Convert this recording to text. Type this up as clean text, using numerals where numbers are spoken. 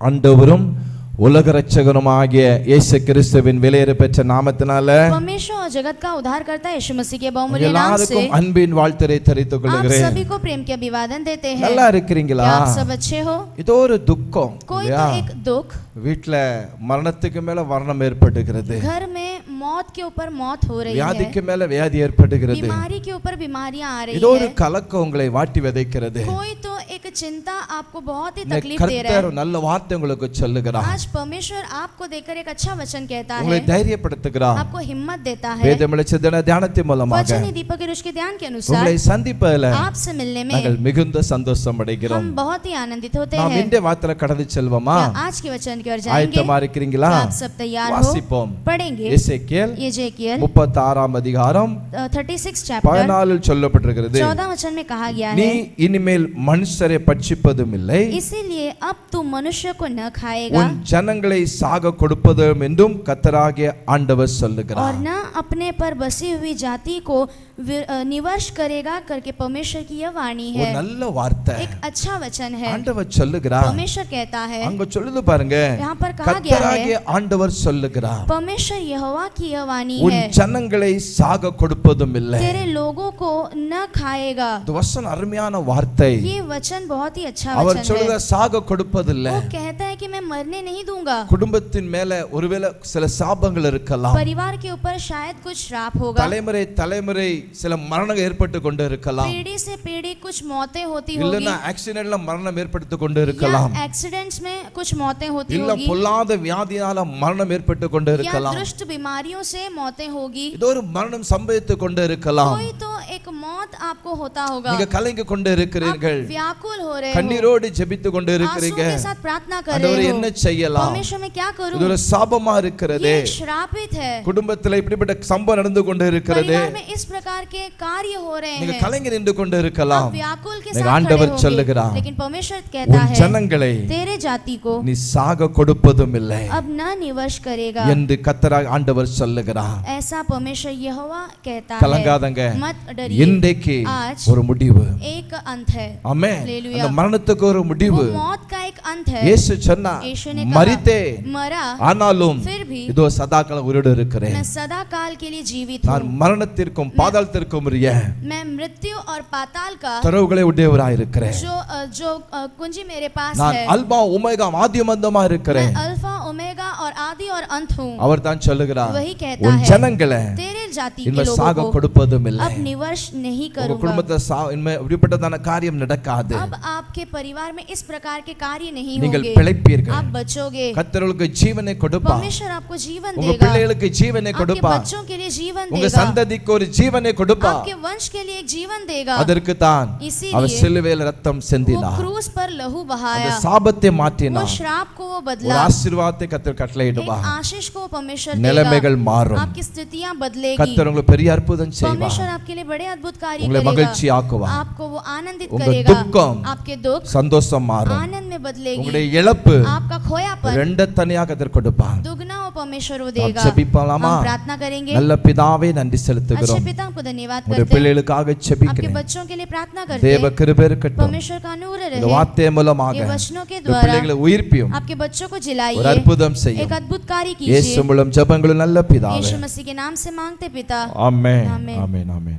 ஆண்டவரும் உலக இரட்சகருமாகிய இயேசு கிறிஸ்துவின் விலையேற பெற்ற நாமத்தினால परमेश्वर और जगत का उद्धार करता है यीशु मसीह के बहुमूल्य नाम से எல்லாருக்கும் அன்பின் வாழ்த்துரை தெரிவித்துக் आप கொள்கிறேன். सभी को प्रेम के अभिवादन देते हैं। நல்லா இருக்கிறீங்களா? क्या आप सब अच्छे हो? இதோ ஒரு துக்கம் कोई இல்லையா? तो एक दुख, வீட்ல மரணத்துக்கு மேல மரணம் ஏற்படுகிறது, घर में मौत के ऊपर मौत हो रही है, வியாதிக்கு மேல வியாதி ஏற்படுகிறது, बीमारी के ऊपर बीमारियां आ रही இதோ ஒரு है, கலக்கம் உங்களை வாட்டி விதைக்கிறது. कोई तो एक चिंता आपको बहुत ही இந்த तकलीफ दे रहा கர்த்தர் है। நல்ல வார்த்தை உங்களுக்கு சொல்லுகிறார், आज परमेश्वर आपको देकर एक अच्छा वचन कहता உங்களை है, தைரியப்படுத்துகிறார். आपको हिम्मत देता है। வேதம் வெளிச்சத்தின தியானத்தின் மூலமாக वचन ही दीपक के के ध्यान के अनुसार உங்களை சந்திப்பதில் आपसे मिलने நாங்கள் में மிகுந்த சந்தோஷம் அடைகிறோம். हम बहुत ही आनंदित होते நாம் हैं। இந்த வார்த்தையில கடந்து செல்வோமா? क्या आज के वचन की ओर जाएंगे? ஆயத்தமா இருக்கிறீங்களா? क्या आप सब तैयार हो? வாசிப்போம். पढ़ेंगे எசேக்கியேல் यजेकियेल 36 அதிகாரம் 36 चैप्टर 14 சொல்லப்பட்டிருக்கிறது. 14 वचन में कहा गया நீ है, இனிமேல் மனுஷரை பட்சிப்பதும் இல்லை, इसीलिए अब तू मनुष्य को न खाएगा உன் ஜனங்களை சாக கொடுப்பதும் என்றும் கர்த்தராகிய ஆண்டவர் और சொல்லுகிறார். न अपने पर बसी हुई जाति को निवर्ष करेगा करके परमेश्वर की यह वाणी ஒரு है। நல்ல வார்த்தை एक अच्छा वचन है। ஆண்டவர் சொல்லுகிறார். परमेश्वर कहता है, அங்க சொல்லுது பாருங்க, यहाँ पर कहा गया है, கர்த்தராகிய ஆண்டவர் சொல்லுகிறார், परमेश्वर यहोवा की यह वाणी உன் है, ஜனங்களை சாக கொடுப்பதும் இல்லை. तेरे लोगों को न खाएगा। இந்த வசனம் அருமையான வார்த்தை. ये वचन बहुत ही अच्छा அவர் वचन சொல்லுகிற है। சாக கொடுப்பதில்லை. वो कहता है कि मैं मरने नहीं दूंगा। குடும்பத்தின் மேல ஒருவேளை சில சாபங்கள் இருக்கலாம், परिवार के ऊपर शायद कुछ श्राप होगा, தலைமுறை தலைமுறை சில மரணங்கள் ஏற்பட்டு கொண்டு இருக்கலாம், पीढ़ी से पीढ़ी कुछ मौतें होती होगी, இல்லனா ஆக்சிடென்ட்ல மரணம் ஏற்பட்டு கொண்டு இருக்கலாம், या एक्सीडेंट्स में कुछ मौतें होती இல்ல होगी, பொல்லாத வியாதியால மரணம் ஏற்பட்டு கொண்டு या இருக்கலாம், दुष्ट बीमारियों से मौतें होगी, ஏதோ ஒரு மரணம் சம்பவித்து கொண்டு இருக்கலாம். कोई तो एक मौत आपको होता होगा। நீங்க கலங்கி கொண்டு आप இருக்கிறீர்கள், व्याकुल हो रहे हो, கண்ணீரோடு ஜெபித்து கொண்டு आंसू இருக்கிறீங்க. के साथ प्रार्थना कर ஆண்டவரே रहे என்ன हो, செய்யலாம்? परमेश्वर मैं क्या இது करूं? ஒரு சாபமா இருக்கிறதே, ये एक श्रापित है। குடும்பத்துல இப்படிப்பட்ட சம்பவம் நடந்து கொண்டு இருக்கிறதே, परिवार में इस प्रकार के कार्य हो रहे நீங்க हैं, கலங்கி நின்று கொண்டு இருக்கலாம். आप व्याकुल के நீங்க साथ खड़े ஆண்டவர் होंगे, சொல்லுகிறார், लेकिन परमेश्वर कहता உன் है, ஜனங்களை तेरे जाति को நீ சாக கொடுப்பதும் இல்லை अब न निवश करेगा। என்று கர்த்தராகிய ஆண்டவர் சொல்லுகிறார். ऐसा परमेश्वर यहोवा कहता கலங்காதங்க, है, मत डरिए, இன்றைக்கு आज ஒரு முடிவு. एक अंत है। ஆமென். हालेलुया। அந்த மரணத்துக்கு ஒரு वो முடிவு. मौत का एक अंत है। இயேசு சொன்னார், यीशु ने कहा, மரித்தே मरा ஆனாலும் फिर भी இதோ சதாகாலம் உயிரோடு இருக்கிறேன், मैं सदा काल के लिए जीवित நான் हूँ, மரணத்திற்கும் பாதாளத்திற்கும் உரிய मैं मृत्यु और पाताल का தரவுகளை உடையவராய் இருக்கிறேன், जो कुंजी मेरे पास நான் है, அல்பா ஒமேகா ஆதிமந்தமா இருக்கிறேன். मैं अल्फा ओमेगा और आदि और अंत हूँ। அவர் தான் சொல்லுகிறார், वही कहता உன் है, ஜனங்களை तेरे जाति के இனிமே लोगों சாக को கொடுப்பதும் இல்லை, अब निवर्ष नहीं உங்க करूंगा। குடும்பத்தை இனிமே இப்படிப்பட்டதான காரியம் நடக்காது, अब आपके परिवार में इस प्रकार के कार्य नहीं நீங்கள் होंगे, பிழைப்பீர்கள், आप बचोगे, கர்த்தருக்கு ஜீவனை கொடுப்பார், परमेश्वर आपको जीवन உங்க देगा, பிள்ளைகளுக்கு ஜீவனை आपके கொடுப்பார், बच्चों के लिए जीवन உங்க देगा, சந்ததிக்கு ஒரு ஜீவனை கொடுப்பார். आपके वंश के लिए एक जीवन देगा। அதற்கு தான் इसीलिए அவர் சிலுவையில் ரத்தம் वो சிந்தினார், क्रूस पर लहू அந்த बहाया, சாபத்தை वो மாற்றினார், श्राप को वो ஒரு बदला, ஆசீர்வாதத்தை கர்த்தர் एक கட்டளையிடுவார், आशीष को परमेश्वर நிலைமைகள் देगा, மாறும், आपकी स्थितियां बदलेगी, கர்த்தர் உங்களுக்கு பெரிய அற்புதம் செய்வார், परमेश्वर आपके लिए बड़े अद्भुत कार्य உங்களை करेगा, மகிழ்ச்சி ஆக்குவார், आपको वो आनंदित उनका करेगा, दुखम आपके दुख சந்தோஷம் மாறும், आनंद में बदलेगी, உங்களுடைய இழப்பு आपका खोयापन ரெண்ட தனியாக கர்த்தர் கொடுப்பார். दुगना वो परमेश्वर वो நாம் देगा। ஜெபிப்போமா? हम प्रार्थना करेंगे। நல்ல பிதாவே நன்றி अच्छे செலுத்துகிறோம், पिता को धन्यवाद உங்களுடைய करते हैं, பிள்ளைகளுக்காக आपके ஜெபிக்கிறேன், बच्चों के लिए प्रार्थना करते தேவ हैं, கிருபை இருக்கட்டும், परमेश्वर का नूर இந்த रहे, வார்த்தை மூலமாக ये वचनों के இந்த द्वारा பிள்ளைகளை உயிர்ப்பியும் आपके बच्चों को ஒரு जिलाइए, அற்புதம் एक செய்யும். अद्भुत कार्य இயேசு कीजिए, மூலம் ஜெபங்களும் நல்ல பிதாவே. यीशु मसीह के नाम से मांगते पिता, ஆமென் आमेन। ஆமென் ஆமென்.